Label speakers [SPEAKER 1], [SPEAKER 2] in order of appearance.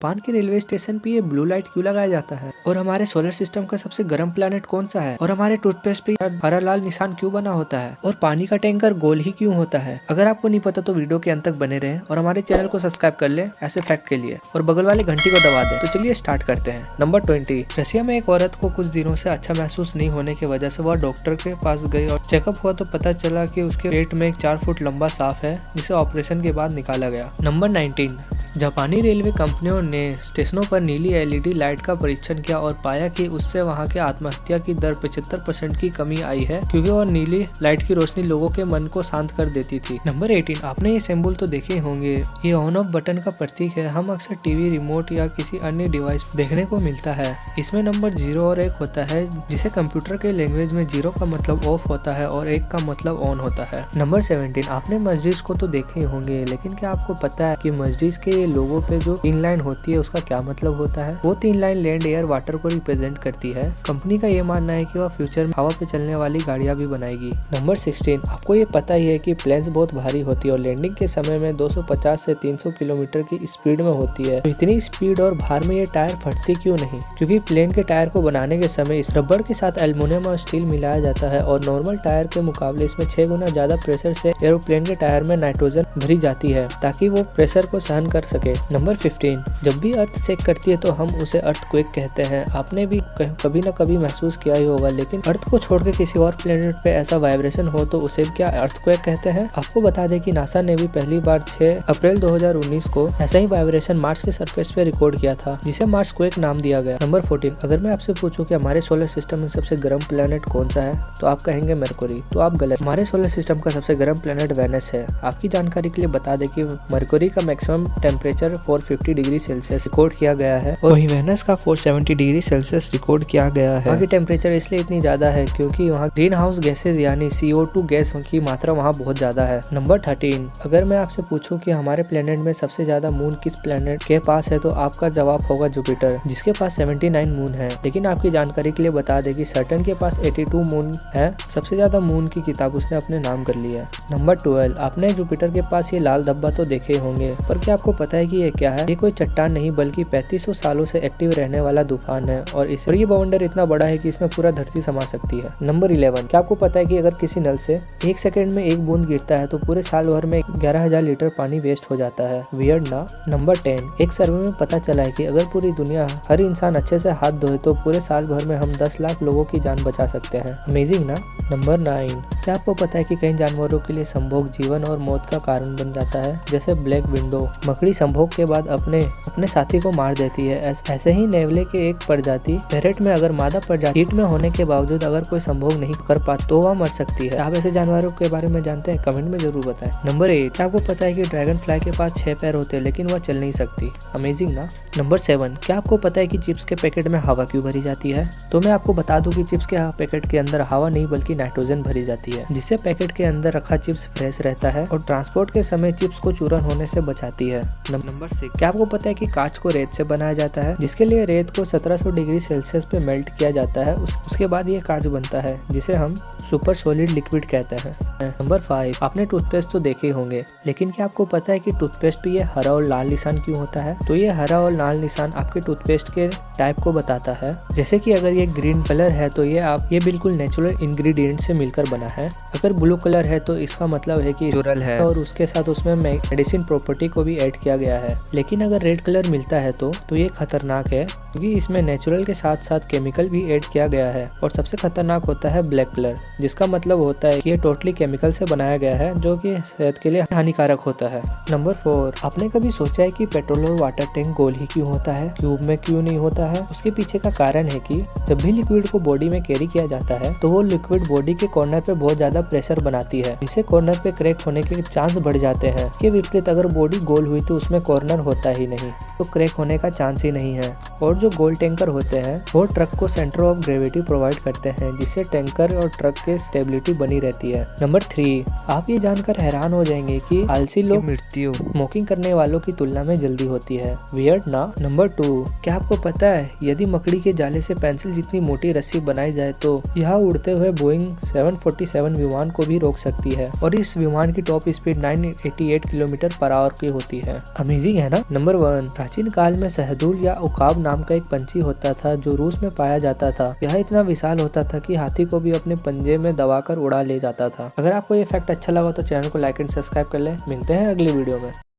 [SPEAKER 1] Japan के railway station पे ये ब्लू लाइट क्यों लगाया जाता है? और हमारे सोलर सिस्टम का सबसे गर्म प्लैनेट कौन सा है? और हमारे टूथपेस्ट पे हरा लाल निशान क्यों बना होता है? और पानी का टैंकर गोल ही क्यों होता है? अगर आपको नहीं पता तो वीडियो के अंत तक बने रहें और हमारे चैनल को सब्सक्राइब कर ले ऐसे फैक्ट के लिए, और बगल वाली घंटी को दबा दें। तो चलिए स्टार्ट करते हैं। नंबर 20। रसिया में एक औरत को कुछ दिनों से अच्छा महसूस नहीं होने की वजह से वह डॉक्टर के पास गई और चेकअप हुआ तो पता चला कि उसके पेट में एक 4 फुट लंबा सांप है, जिसे ऑपरेशन के बाद निकाला गया। नंबर 19। जापानी रेलवे कंपनियों ने स्टेशनों पर नीली एलईडी लाइट का परीक्षण किया और पाया कि उससे वहां के आत्महत्या की दर 75% की कमी आई है, क्योंकि वह नीली लाइट की रोशनी लोगों के मन को शांत कर देती थी। नंबर 18। आपने ये सिंबल तो देखे होंगे, ये ऑन ऑफ बटन का प्रतीक है। हम अक्सर टीवी रिमोट या किसी अन्य डिवाइस देखने को मिलता है। इसमें नंबर 0 और 1 होता है, जिसे कंप्यूटर के लैंग्वेज में 0 का मतलब ऑफ होता है और 1 का मतलब ऑन होता है। नंबर 17। आपने मस्जिद को तो देखे होंगे, लेकिन क्या आपको पता है कि मस्जिद के लोगों पे जो 3 लाइन होती है उसका क्या मतलब होता है? वो 3 लाइन लैंड, एयर, वाटर को रिप्रेजेंट करती है। कंपनी का ये मानना है कि वह फ्यूचर में हवा पे चलने वाली गाड़ियां भी बनाएगी। नंबर 16। आपको ये पता ही है कि प्लेन्स बहुत भारी होती है और लैंडिंग के समय में 250 से 300 किलोमीटर की स्पीड में होती है। तो इतनी स्पीड और भार में ये टायर फटती क्यों नहीं? क्योंकि प्लेन के टायर को बनाने के समय इस रबर के साथ एल्युमिनियम और स्टील मिलाया जाता है और नॉर्मल टायर के मुकाबले इसमें 6 गुना ज्यादा प्रेशर से एरोप्लेन के टायर में नाइट्रोजन भरी जाती है, ताकि वो प्रेशर को सहन कर सके। नंबर 15। जब भी अर्थ शेक करती है तो हम उसे अर्थक्वेक कहते हैं। आपने भी कभी न कभी महसूस किया ही होगा, लेकिन अर्थ को छोड़कर किसी और प्लेनेट पे ऐसा वाइब्रेशन हो तो उसे क्या अर्थक्वेक कहते हैं? आपको बता दें कि नासा ने भी पहली बार 6 अप्रैल 2019 को ऐसा ही वाइब्रेशन मार्स के सरफेस पे रिकॉर्ड किया था, जिसे मार्स क्वेक नाम दिया गया। नंबर 14। अगर मैं आपसे पूछूं कि हमारे सोलर सिस्टम में सबसे गर्म प्लेनेट कौन सा है, तो आप कहेंगे मरकुरी। तो आप गलत। हमारे सोलर सिस्टम का सबसे गर्म प्लेनेट वेनस है। आपकी जानकारी के लिए बता दें कि मरकुरी का maximum temperature 450 degree Celsius record किया गया है और वहीं वेनस का 470 डिग्री सेल्सियस रिकॉर्ड किया गया है। वहाँ की टेम्परेचर इसलिए इतनी ज्यादा है क्योंकि वहाँ ग्रीन हाउस गैसेज यानी CO2 गैस की मात्रा वहाँ बहुत ज्यादा है। नंबर 13। अगर मैं आपसे पूछूं कि हमारे प्लेनेट में सबसे ज्यादा मून किस प्लेनेट के पास है, तो आपका जवाब होगा जुपिटर, जिसके पास 79 मून है। लेकिन आपकी जानकारी के लिए बता दें कि सैटर्न के पास 82 मून है। सबसे ज्यादा मून की किताब उसने अपने नाम कर ली है। नंबर 12। आपने जुपिटर के पास ये लाल धब्बा तो देखे होंगे, पर क्या आपको पता है कि ये क्या है? ये कोई चट्टान नहीं बल्कि 3500 सालों से एक्टिव रहने वाला तूफान है और ये बाउंडर इतना बड़ा है कि इसमें पूरा धरती समा सकती है। नंबर 11। क्या आपको पता है कि अगर किसी नल से 1 सेकंड में 1 बूंद गिरता है तो पूरे साल भर में 11,000 लीटर पानी वेस्ट हो जाता है? वियर्ड ना? नंबर 10। एक सर्वे में पता चला है कि अगर पूरी दुनिया हर इंसान अच्छे से हाथ धोए तो पूरे साल भर में हम 10 लाख लोगों की जान बचा सकते हैं। अमेजिंग ना? नंबर 9। क्या आपको पता है कि कई जानवरों के लिए संभोग जीवन और मौत का कारण बन जाता है? जैसे ब्लैक विंडो, मकड़ी संभोग के बाद अपने साथी को मार देती है। ऐसे ही नेवले के एक प्रजाति पैरेट में अगर मादा प्रजाति हीट में होने के बावजूद अगर कोई संभोग नहीं कर पाती तो वह मर सकती है। आप ऐसे जानवरों के बारे में जानते हैं? कमेंट में जरूर बताएं। नंबर 8। क्या आपको पता है कि ड्रैगन फ्लाई के पास 6 पैर होते हैं लेकिन वह चल नहीं सकती? अमेजिंग ना? नंबर 7। क्या आपको पता है कि चिप्स के पैकेट में हवा क्यों भरी जाती है? तो मैं आपको बता दूं कि चिप्स के पैकेट के अंदर हवा नहीं बल्कि नाइट्रोजन भरी जाती है, जिससे पैकेट के अंदर रखा चिप्स फ्रेश रहता है और ट्रांसपोर्ट के समय चिप्स को चूरन होने से बचाती है। नंबर 6। क्या आपको पता है कि कांच को रेत से बनाया जाता है, जिसके लिए रेत को 1700 डिग्री सेल्सियस पे मेल्ट किया जाता है। उसके बाद ये कांच बनता है, जिसे हम सुपर सॉलिड लिक्विड कहते हैं। नंबर 5। आपने टूथपेस्ट तो देखे होंगे, लेकिन क्या आपको पता है कि टूथपेस्ट पे ये हरा और लाल निशान क्यों होता है? तो ये हरा और लाल निशान आपके टूथपेस्ट के टाइप को बताता है। जैसे कि अगर ये ग्रीन कलर है तो ये बिल्कुल नेचुरल इंग्रेडिएंट से मिलकर बना है। अगर ब्लू कलर है तो इसका मतलब है कि नेचुरल है और उसके साथ उसमें मेडिसिन प्रॉपर्टी को भी ऐड किया गया है। लेकिन अगर रेड कलर मिलता है तो ये खतरनाक है, क्योंकि इसमें नेचुरल के साथ साथ केमिकल भी ऐड किया गया है। और सबसे खतरनाक होता है ब्लैक कलर, जिसका मतलब होता है कि ये टोटली केमिकल से बनाया गया है, जो कि सेहत के लिए हानिकारक होता है। नंबर 4। आपने कभी सोचा है कि पेट्रोल और वाटर टैंक गोल ही क्यों होता है, क्यूब में क्यों नहीं होता है? उसके पीछे का कारण है कि जब भी लिक्विड को बॉडी में कैरी किया जाता है तो वो लिक्विड बॉडी के कॉर्नर पे बहुत ज्यादा प्रेशर बनाती है, जिससे कॉर्नर पे क्रैक होने के चांस बढ़ जाते हैं। के विपरीत अगर बॉडी गोल हुई तो उसमें कॉर्नर होता ही नहीं, तो क्रैक होने का चांस ही नहीं है। और जो गोल टैंकर होते हैं वो ट्रक को सेंटर ऑफ ग्रेविटी प्रोवाइड करते हैं, जिससे टैंकर और ट्रक इसके स्टेबिलिटी बनी रहती है। नंबर 3, आप ये जानकर हैरान हो जाएंगे कि आलसी लोग मृत्यु स्मोकिंग करने वालों की तुलना में जल्दी होती है। वियर्ड ना। नंबर 2, क्या आपको पता है यदि मकड़ी के जाले से पेंसिल जितनी मोटी रस्सी बनाई जाए तो यह उड़ते हुए बोइंग 747 विमान को भी रोक सकती है और इस विमान की top speed 988 kilometre per hour की होती है। अमेजिंग है ना। नंबर 1, प्राचीन काल में शहदूल या उकाब नाम का एक पंछी होता था जो रूस में पाया जाता था। यह इतना विशाल होता था कि हाथी को भी अपने पंजे में दबाकर उड़ा ले जाता था। अगर आपको ये फैक्ट अच्छा लगा तो चैनल को लाइक एंड सब्सक्राइब कर ले। मिलते हैं अगली वीडियो में।